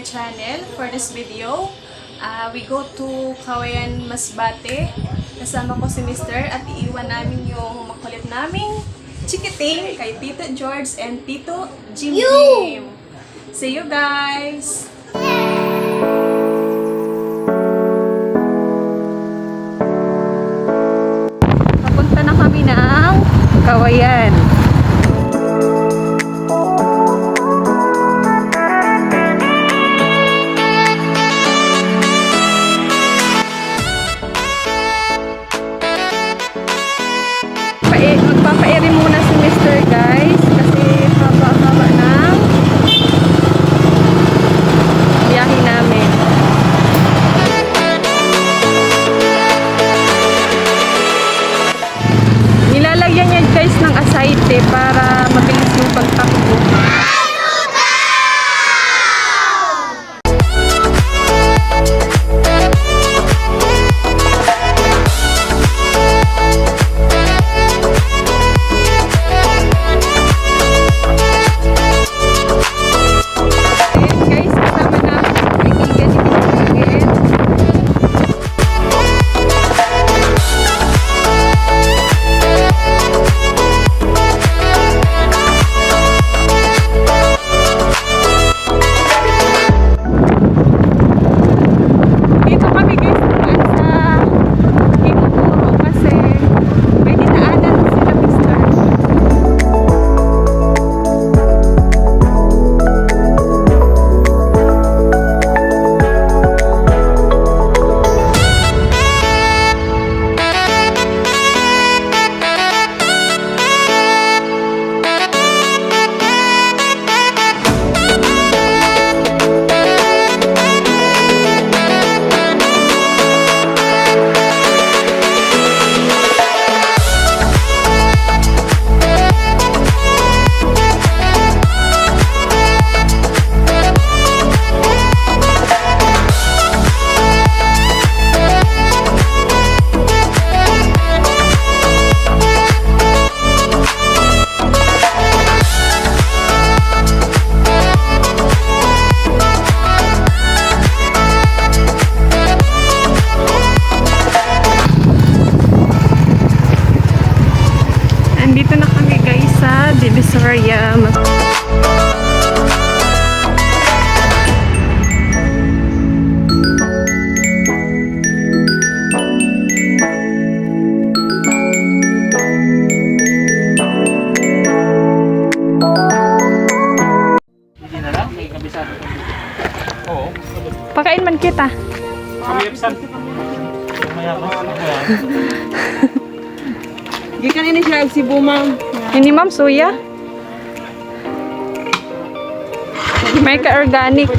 channel. For this video, we go to Cauayan, Masbate. Kasama ko si Mr. at iiwan namin yung makulit naming chikiting kay Tito George and Tito Jim Jim. See you guys! Papunta na kami ng Cauayan. Magpapairi muna si Mr. guys kasi haba-haba ng biyahe namin. Nilalagyan niya guys ng asayte para mabilis yung pagtakbo. Dito na kami guys sa Divisoria. Pakain man kita. Gikan ini siya si Bumang. Ini ma'am, suya. May ka-organic.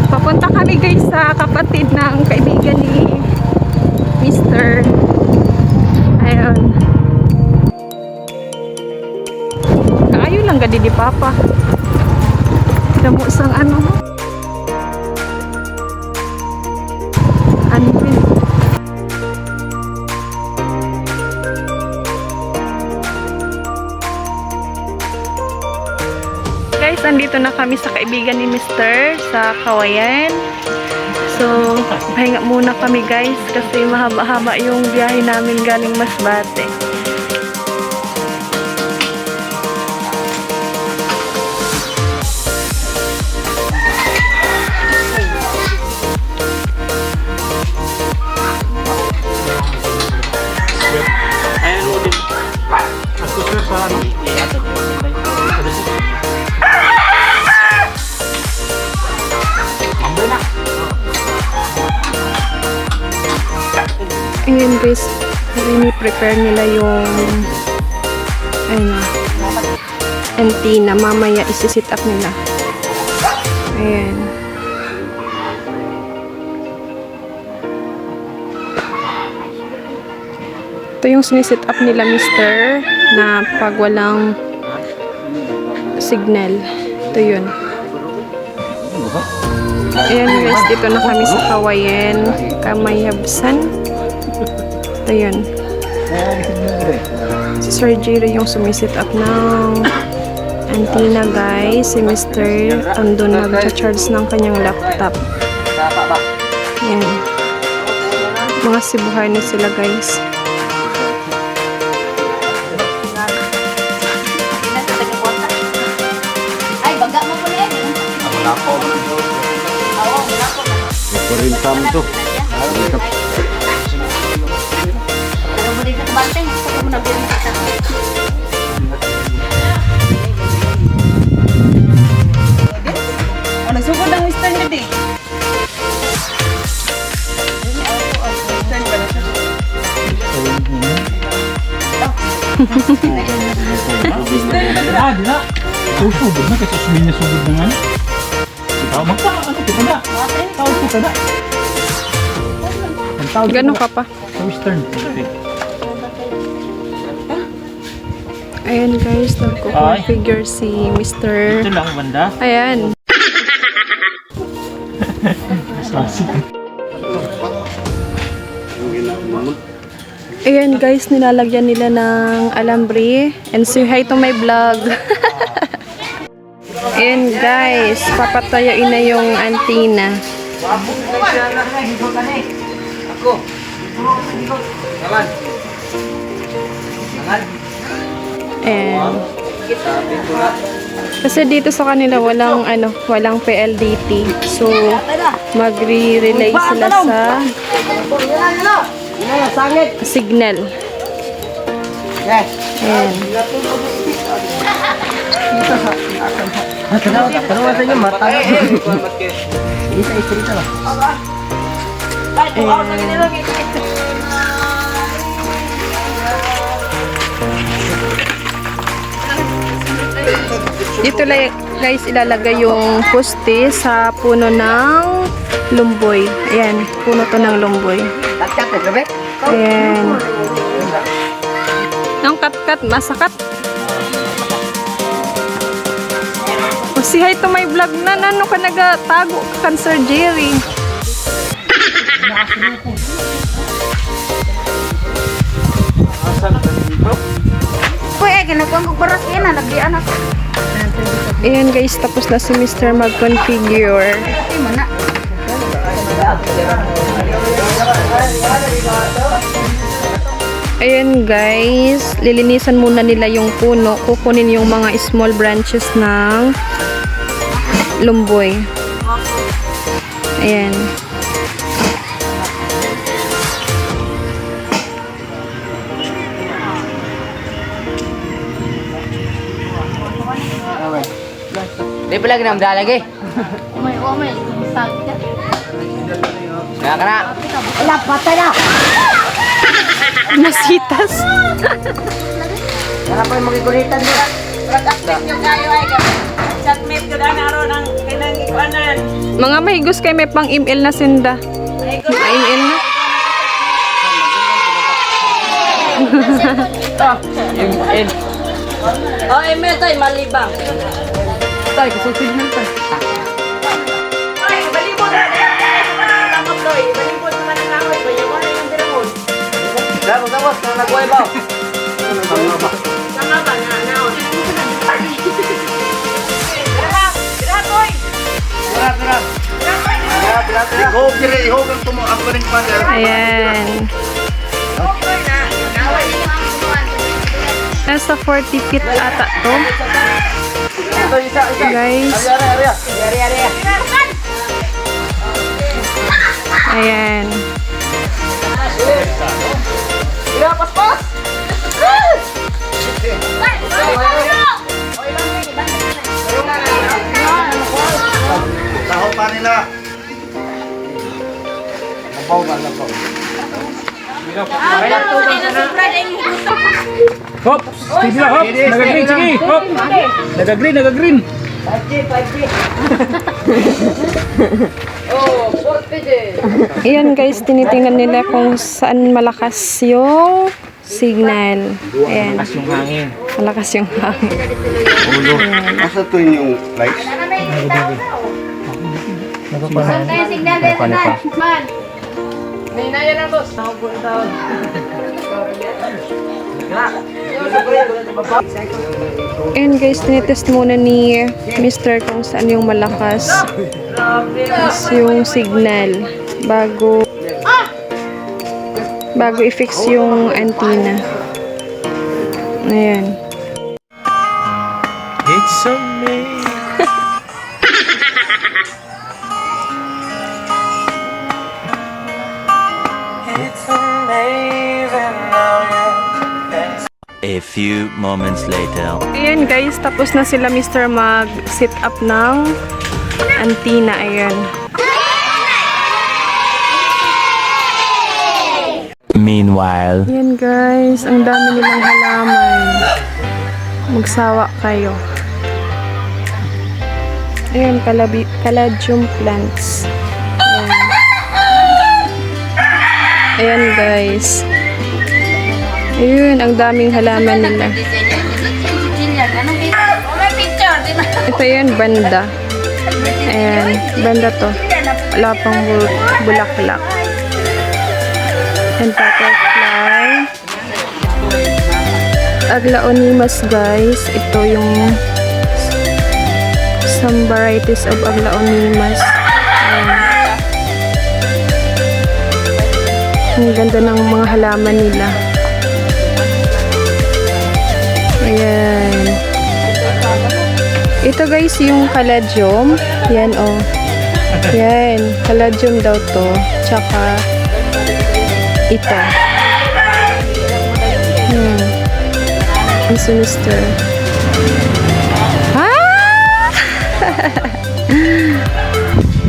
Papunta kami guys sa kapatid ng kaibigan ni Mr. Ayun. Kaayo lang gadi di Papa. Damo sang ano. Guys, nandito na kami sa kaibigan ni Mr. sa Cauayan. So, pahinga muna kami guys kasi mahaba-haba yung biyahe namin galing Masbate. Ngayon guys, ini-prepare nila yung antenna. Mamaya isi-sit up nila. Ayan. Ito yung sinisit up nila Mr. na pag walang signal. Ito yun. Ayan guys, dito na kami sa Cauayan, Kamayabsan. Ito yun. Si Sir Jerry yung sumisit up ng antenna guys. Si Mr. andun nag-charge ng kanyang laptop. Yan. Mga sibuhay na sila guys. Ay, baga mo po na yan. Wala po. Oo, wala po. Ito rin kam to. Pero mo din sa banteng. Pag mo nabili mo kita. Oh, nagsugod ang western na day. Western ba na siya? Di na. Susugod na kasi sumin niya sugod na nga. Ikaw magpa-ano kita na. Tawag kita na. Ang tawag Gano'n ka pa? sa western. Ayan guys, nagko-configure si Mr. Ito lang banda. Ayan. Sasik. Ayan guys, nilalagyan nila ng alambre. And say hi to my vlog. Ayan guys, papatayoin na yung antenna. Ayan. Kasi dito sa kanila walang PLDT. So magre-relay sila sa signal. Ayan. Dito lang guys ilalagay yung poste sa puno ng lumboy. Ayan, puno to ng lumboy. Ayan. Ang kat-kat, masakat. Si hi to my vlog na, ano ka nagatago ka kan Sir Jerry. Kuya, ginakuha ko baras yan. Nagdian ako. Ayan guys, tapos na si Mr. mag-configure. Ay, mana. Ayan guys, lilinisan muna nila yung puno. Kukunin yung mga small branches ng lumboy. Ayan. Di pa lagi na lagi. Umay. Sagda. Kaya ka na. Wala, patay na. Masitas. Kaya pa yung magikulitan doon. Mga mahigos kay may pang email na sinda. Email na. Oh, email tayo, malibang. Tayo, kasi signal tayo. Tapos, kung nagway ba? Ihog ang tumo ang kuning pader. Ayan. Nasa 40 feet ata to. Ito, isa. Guys. Area. Ayan. Pas. Taho pa nila. Hop! Steady lang, hop! Nag-green, sige! Hop! Nag-green! Ayan guys, tinitingnan nila kung saan malakas yung signal. Ayan. Malakas yung hangin. Malakas yung hangin. Ulo. Asa to yung light? Saan tayo signal dito na? Man. And guys, tinitest muna ni Mr. kung saan yung malakas yung signal bago i-fix yung antenna. Ayan. It's amazing. A few moments later. Ayan guys, tapos na sila Mr. mag-sit up ng antenna. Ayan. Meanwhile. Ayan guys, ang dami nilang halaman. Magsawa kayo. Ayan, caladium plants. Ayan. Ayan guys. Ayun, ang daming halaman nila. Ito yun, banda. Ayan, banda to. Wala pang bulaklak. And butterfly. Aglaonimas guys. Ito yung some varieties of aglaonimas. Ayan. Ang ganda ng mga halaman nila. Ayan. Ito guys yung caladium. Yan oh. Yan. Caladium daw to. Tsaka ito. Ang sinister. Ah!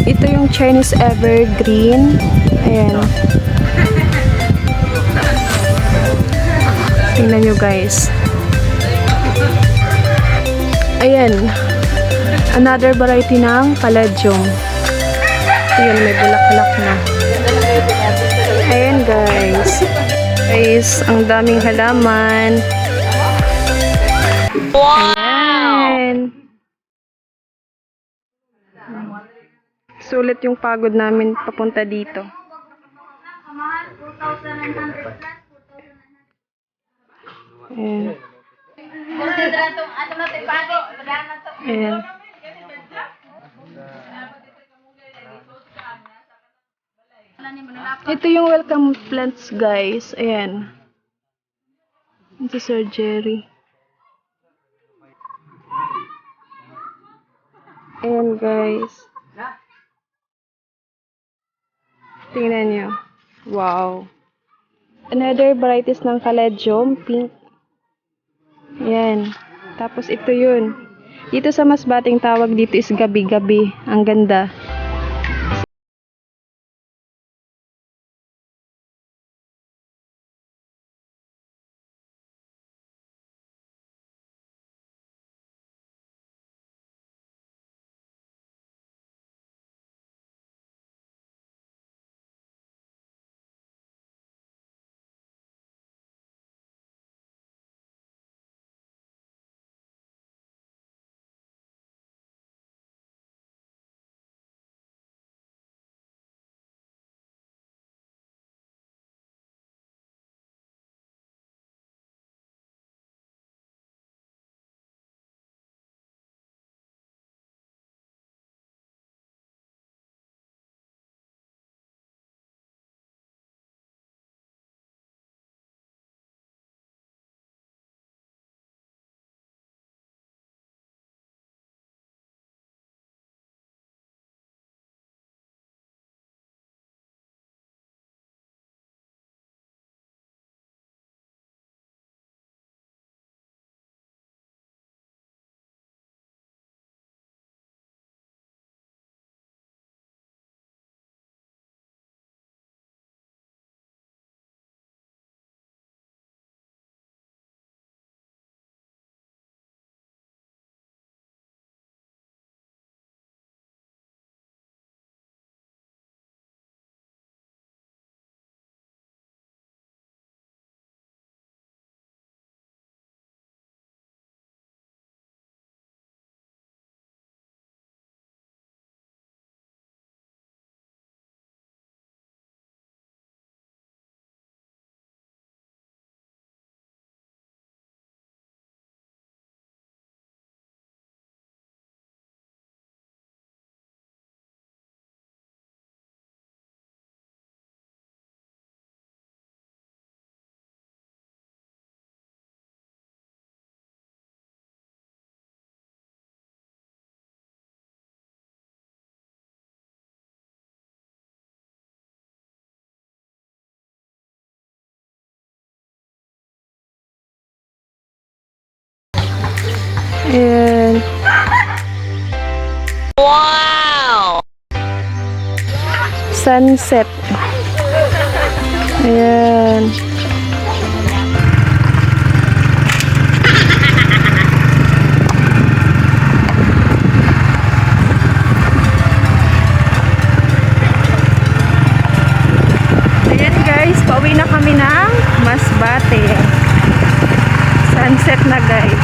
Ito yung Chinese evergreen. Ayan. Tingnan nyo guys. Ayan. Another variety ng caladium. Ayan, may bulaklak na. Ayan guys. Guys, ang daming halaman. Ayan. Sulit yung pagod namin papunta dito. Ayan. Ayan. Ito yung welcome plants guys. Ayan. Ito Sir Jerry. Ayan guys. Tingnan nyo. Wow. Another varieties ng caladium. Pink. Ayan. Tapos ito yun. Dito sa Masbating tawag dito is gabi-gabi. Ang ganda. sunset. Ayan. Ayan guys, pauwi na kami ng Masbate. Sunset na guys.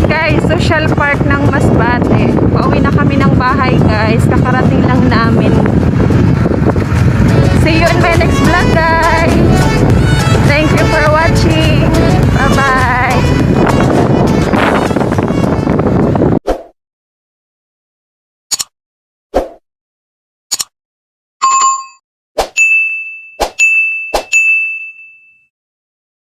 Guys, social park ng Masbate. Pauwi na kami ng bahay guys. Kakarating lang namin. See you in my next vlog guys. Thank you for watching.